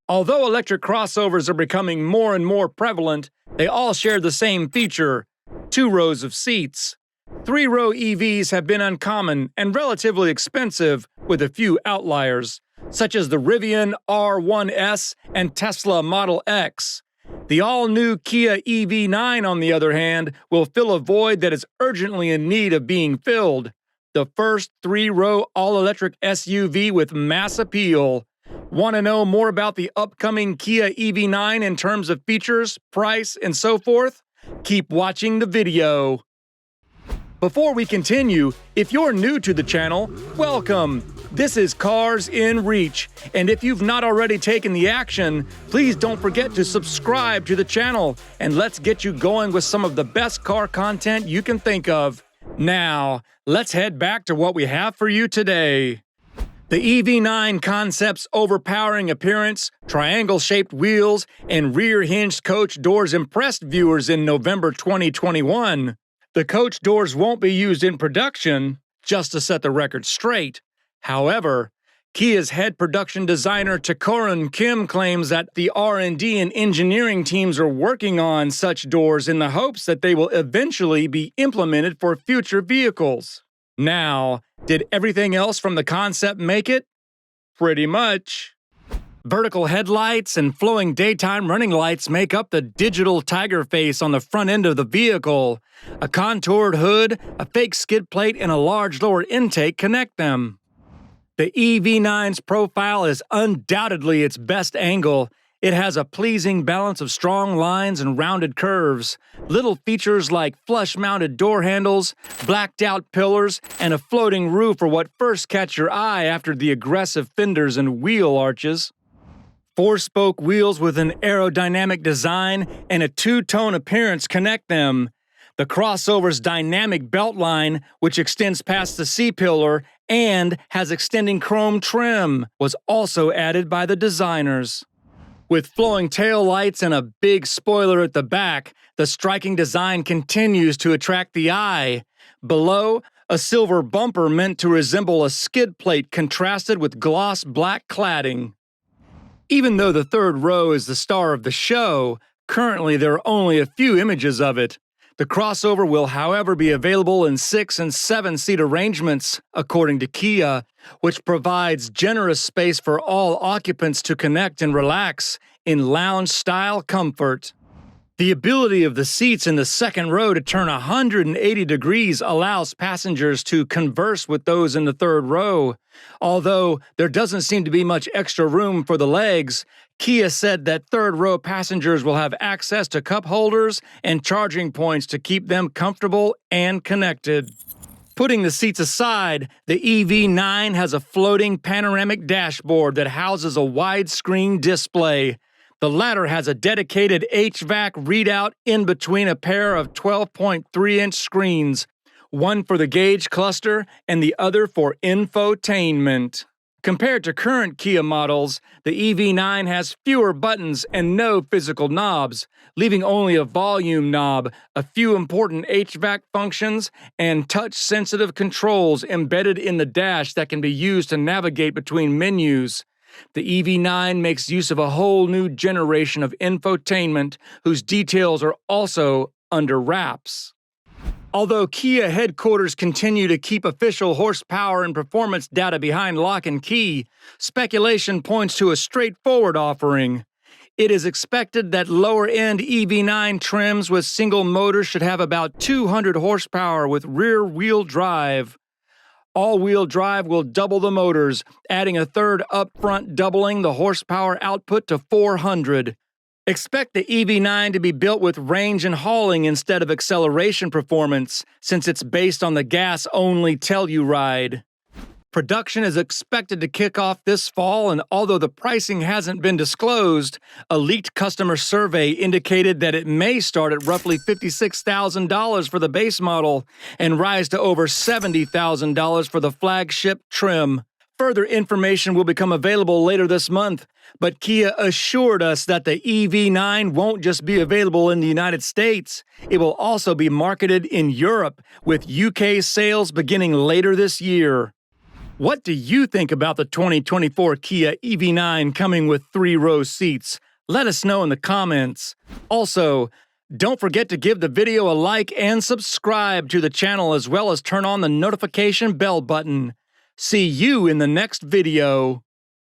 Although electric crossovers are becoming more and more prevalent, they all share the same feature: 2 rows of seats. 3-row EVs have been uncommon and relatively expensive, with a few outliers, such as the Rivian R1S and Tesla Model X. The all-new Kia EV9, on the other hand, will fill a void that is urgently in need of being filled: the first 3-row all-electric SUV with mass appeal. Want to know more about the upcoming Kia EV9 in terms of features, price, and so forth? Keep watching the video. Before we continue, if you're new to the channel, welcome! This is Cars in Reach, and if you've not already taken the action, please don't forget to subscribe to the channel, and let's get you going with some of the best car content you can think of. Now, let's head back to what we have for you today. The EV9 concept's overpowering appearance, triangle-shaped wheels, and rear-hinged coach doors impressed viewers in November 2021. The coach doors won't be used in production, just to set the record straight. However, Kia's head production designer Taekoran Kim claims that the R&D and engineering teams are working on such doors in the hopes that they will eventually be implemented for future vehicles. Now, did everything else from the concept make it? Pretty much. Vertical headlights and flowing daytime running lights make up the digital tiger face on the front end of the vehicle. A contoured hood, a fake skid plate, and a large lower intake connect them. The EV9's profile is undoubtedly its best angle. It has a pleasing balance of strong lines and rounded curves. Little features like flush-mounted door handles, blacked-out pillars, and a floating roof are what first catch your eye after the aggressive fenders and wheel arches. 4-spoke wheels with an aerodynamic design and a two-tone appearance connect them. The crossover's dynamic beltline, which extends past the C-pillar and has extending chrome trim, was also added by the designers. With flowing tail lights and a big spoiler at the back, the striking design continues to attract the eye. Below, a silver bumper meant to resemble a skid plate contrasted with gloss black cladding. Even though the third row is the star of the show, currently there are only a few images of it. The crossover will, however, be available in 6- and 7-seat arrangements, according to Kia, which provides generous space for all occupants to connect and relax in lounge-style comfort. The ability of the seats in the second row to turn 180 degrees allows passengers to converse with those in the third row. Although there doesn't seem to be much extra room for the legs, Kia said that third-row passengers will have access to cup holders and charging points to keep them comfortable and connected. Putting the seats aside, the EV9 has a floating panoramic dashboard that houses a widescreen display. The latter has a dedicated HVAC readout in between a pair of 12.3-inch screens, one for the gauge cluster and the other for infotainment. Compared to current Kia models, the EV9 has fewer buttons and no physical knobs, leaving only a volume knob, a few important HVAC functions, and touch-sensitive controls embedded in the dash that can be used to navigate between menus. The EV9 makes use of a whole new generation of infotainment, whose details are also under wraps. Although Kia headquarters continue to keep official horsepower and performance data behind lock and key, speculation points to a straightforward offering. It is expected that lower-end EV9 trims with single motors should have about 200 horsepower with rear-wheel drive. All-wheel drive will double the motors, adding a third up front, doubling the horsepower output to 400. Expect the EV9 to be built with range and hauling instead of acceleration performance, since it's based on the gas-only Telluride. Production is expected to kick off this fall, and although the pricing hasn't been disclosed, a leaked customer survey indicated that it may start at roughly $56,000 for the base model and rise to over $70,000 for the flagship trim. Further information will become available later this month, but Kia assured us that the EV9 won't just be available in the United States. It will also be marketed in Europe, with UK sales beginning later this year. What do you think about the 2024 Kia EV9 coming with 3-row seats? Let us know in the comments. Also, don't forget to give the video a like and subscribe to the channel, as well as turn on the notification bell button. See you in the next video.